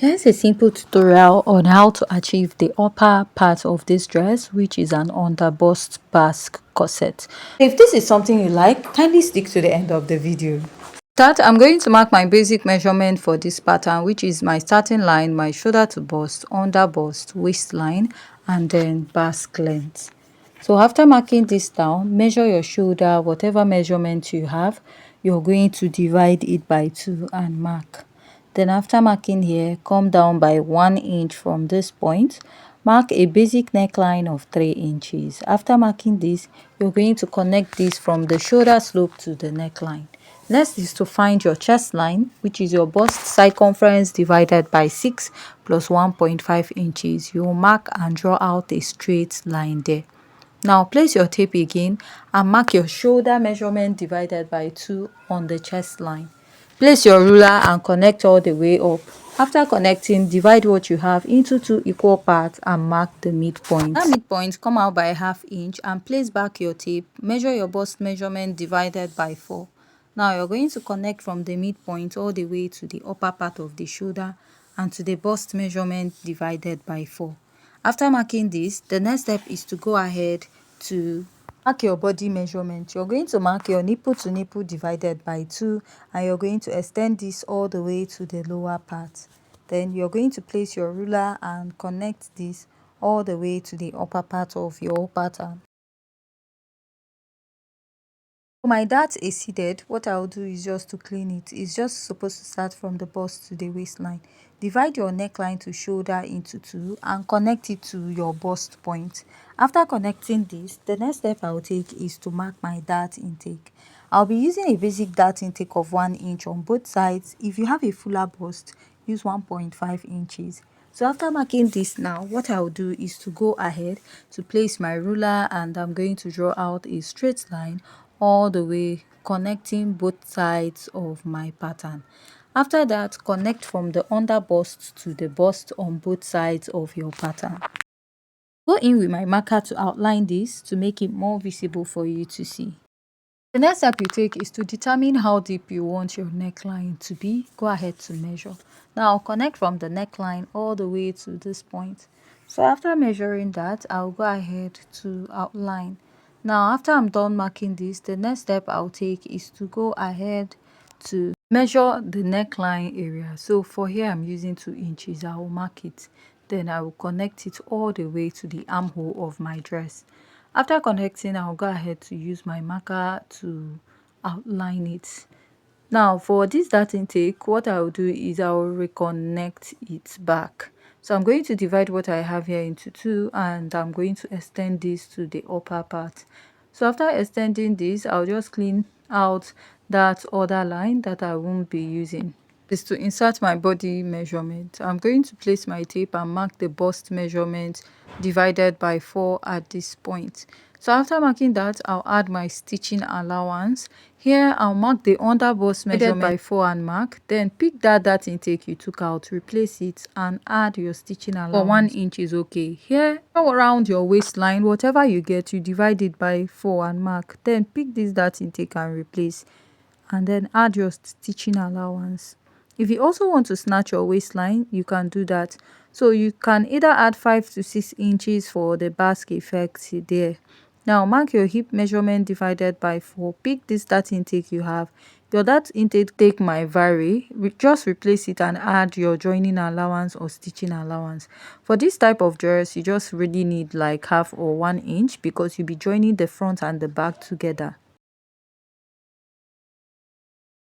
Here's a simple tutorial on how to achieve the upper part of this dress, which is an underbust Basque corset. If this is something you like, kindly stick to the end of the video. Start, I'm going to mark my basic measurement for this pattern, which is my starting line, my shoulder to bust, underbust, waistline, and then Basque length. So after marking this down, measure your shoulder, whatever measurement you have, you're going to divide it by 2 and mark. Then after marking here, come down by 1 inch from this point. Mark a basic neckline of 3 inches. After marking this, you're going to connect this from the shoulder slope to the neckline. Next is to find your chest line, which is your bust circumference divided by 6 plus 1.5 inches. You will mark and draw out a straight line there. Now place your tape again and mark your shoulder measurement divided by 2 on the chest line. Place your ruler and connect all the way up. After connecting, divide what you have into 2 equal parts and mark the midpoint. That midpoint, come out by ½ inch and place back your tape. Measure your bust measurement divided by 4. Now you're going to connect from the midpoint all the way to the upper part of the shoulder and to the bust measurement divided by 4. After marking this, the next step is to go ahead to mark your body measurement. You're going to mark your nipple to nipple divided by 2 and you're going to extend this all the way to the lower part. Then you're going to place your ruler and connect this all the way to the upper part of your pattern. For my dart is seated, what I'll do is just to clean it. It's just supposed to start from the bust to the waistline. Divide your neckline to shoulder into 2 and connect it to your bust point. After connecting this, the next step I'll take is to mark my dart intake. I'll be using a basic dart intake of 1 inch on both sides. If you have a fuller bust, use 1.5 inches. So after marking this now, what I'll do is to go ahead to place my ruler and I'm going to draw out a straight line all the way connecting both sides of my pattern. After that, connect from the under bust to the bust on both sides of your pattern. Go in with my marker to outline this to make it more visible for you to see. The next step you take is to determine how deep you want your neckline to be. Go ahead to measure. Now connect from the neckline all the way to this point. So after measuring that, I'll go ahead to outline. Now after I'm done marking this, the next step I'll take is to go ahead to measure the neckline area. So for here I'm using 2 inches. I will mark it. Then I will connect it all the way to the armhole of my dress. After connecting, I'll go ahead to use my marker to outline it. Now for this dart intake, what I'll do is I'll reconnect it back. So I'm going to divide what I have here into 2 and I'm going to extend this to the upper part. So after extending this, I'll just clean out that other line that I won't be using. Is to insert my body measurement. I'm going to place my tape and mark the bust measurement divided by 4 at this point. So after marking that, I'll add my stitching allowance. Here I'll mark the under bust measurement by 4 and mark. Then pick that intake you took out, replace it and add your stitching allowance. For 1 inch is okay. Here around your waistline, whatever you get, you divide it by 4 and mark. Then pick this dart intake and replace and then add your stitching allowance. If you also want to snatch your waistline, you can do that. So you can either add 5 to 6 inches for the basque effect there. Now mark your hip measurement divided by 4. Pick this dart intake you have. Your dart intake might vary. Just replace it and add your joining allowance or stitching allowance. For this type of dress, you just really need like half or 1 inch because you'll be joining the front and the back together.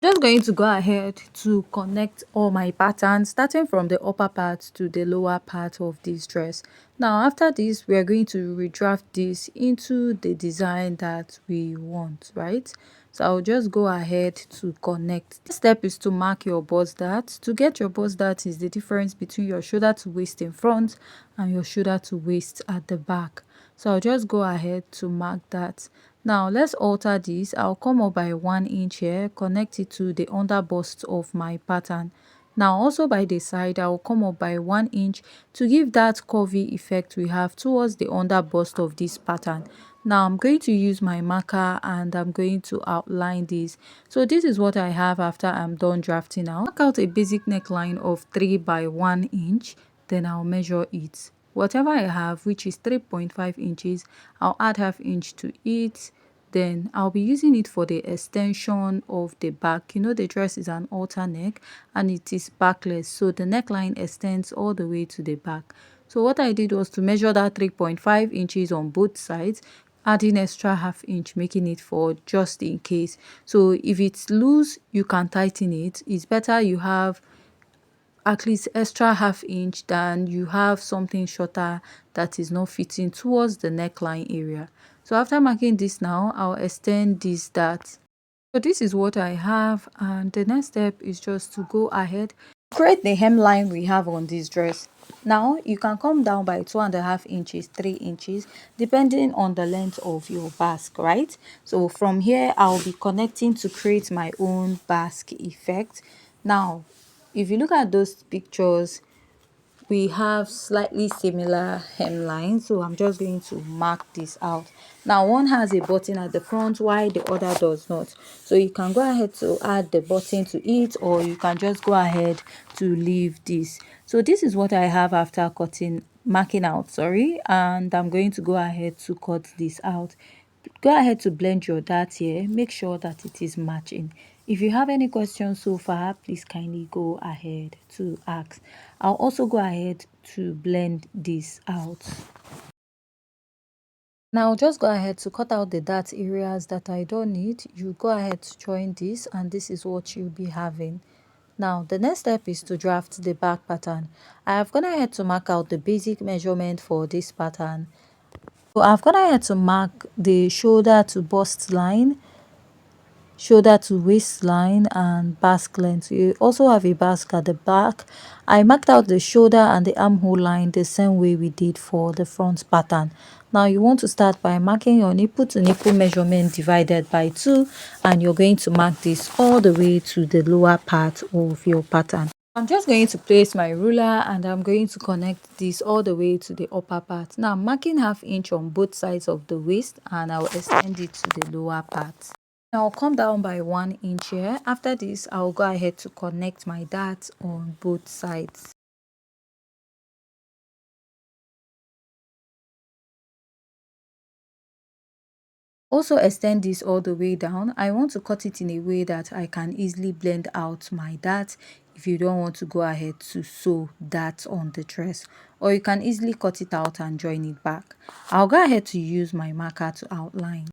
Just going to go ahead to connect all my patterns starting from the upper part to the lower part of this dress. Now after this, we are going to redraft this into the design that we want, right? So I'll just go ahead to connect. The step is to mark your bust dart. To get your bust dart is the difference between your shoulder to waist in front and your shoulder to waist at the back. So I'll just go ahead to mark that. Now let's alter this. I'll come up by 1 inch here, connect it to the under bust of my pattern. Now also by the side, I will come up by 1 inch to give that curvy effect we have towards the underbust of this pattern. Now I'm going to use my marker and I'm going to outline this. So this is what I have after I'm done drafting out. Mark out a basic neckline of 3 by 1 inch, then I'll measure it. Whatever I have, which is 3.5 inches, I'll add half inch to it. Then I'll be using it for the extension of the back. You know, the dress is an halter neck and it is backless, so the neckline extends all the way to the back. So what I did was to measure that 3.5 inches on both sides, adding extra half inch, making it for just in case. So if it's loose, you can tighten it. It's better you have at least extra half inch than you have something shorter that is not fitting towards the neckline area. So after marking this now, I'll extend this dart. So this is what I have, and the next step is just to go ahead, create the hemline we have on this dress. Now you can come down by 2.5 inches, 3 inches, depending on the length of your basque, right? So from here I'll be connecting to create my own basque effect. Now if you look at those pictures, we have slightly similar hemline, so I'm just going to mark this out. Now one has a button at the front while the other does not, so you can go ahead to add the button to it, or you can just go ahead to leave this. So this is what I have after marking out, sorry, and I'm going to go ahead to cut this out. Go ahead to blend your dart here, make sure that it is matching. If you have any questions so far, please kindly go ahead to ask. I'll also go ahead to blend this out. Now just go ahead to cut out the dart areas that I don't need. You go ahead to join this, and this is what you'll be having. Now the next step is to draft the back pattern. I have gone ahead to mark out the basic measurement for this pattern. So I've gone ahead to mark the shoulder to bust line, shoulder to waistline, and basque length. You also have a basque at the back. I marked out the shoulder and the armhole line the same way we did for the front pattern. Now you want to start by marking your nipple to nipple measurement divided by 2, and you're going to mark this all the way to the lower part of your pattern. I'm just going to place my ruler and I'm going to connect this all the way to the upper part. Now I'm marking half inch on both sides of the waist, and I'll extend it to the lower part. Now I'll come down by 1 inch here. After this, I'll go ahead to connect my dart on both sides. Also extend this all the way down. I want to cut it in a way that I can easily blend out my dart if you don't want to go ahead to sew that on the dress, or you can easily cut it out and join it back. I'll go ahead to use my marker to outline.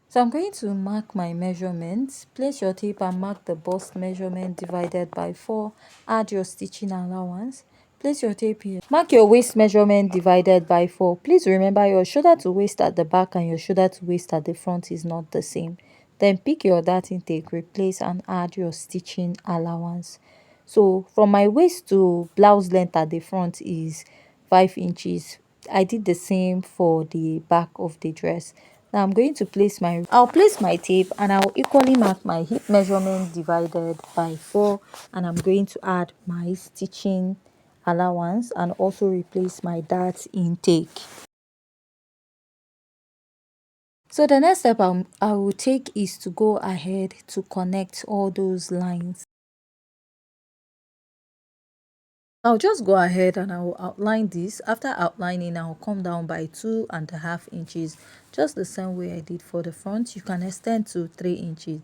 So I'm going to mark my measurements. Place your tape and mark the bust measurement divided by 4. Add your stitching allowance. Place your tape here. Mark your waist measurement divided by 4. Please remember your shoulder to waist at the back and your shoulder to waist at the front is not the same. Then pick your dart intake, replace, and add your stitching allowance. So from my waist to blouse length at the front is 5 inches. I did the same for the back of the dress. Now I'm going to I'll place my tape and I'll equally mark my hip measurement divided by 4, and I'm going to add my stitching allowance and also replace my dart intake. So the next step I will take is to go ahead to connect all those lines. I'll just go ahead and I will outline this. After outlining, I'll come down by 2.5 inches, just the same way I did for the front. You can extend to 3 inches.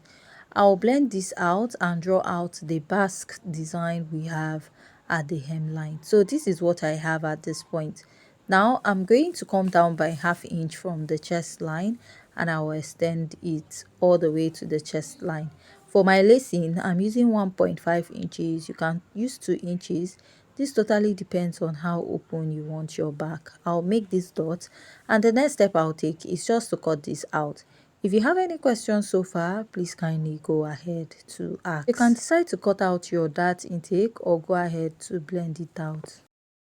I'll blend this out and draw out the basque design we have at the hemline. So this is what I have at this point. Now I'm going to come down by half inch from the chest line, and I will extend it all the way to the chest line. For my lacing, I'm using 1.5 inches. You can use 2 inches. This totally depends on how open you want your back. I'll make this dot, and the next step I'll take is just to cut this out. If you have any questions so far, please kindly go ahead to ask. You can decide to cut out your dart intake or go ahead to blend it out.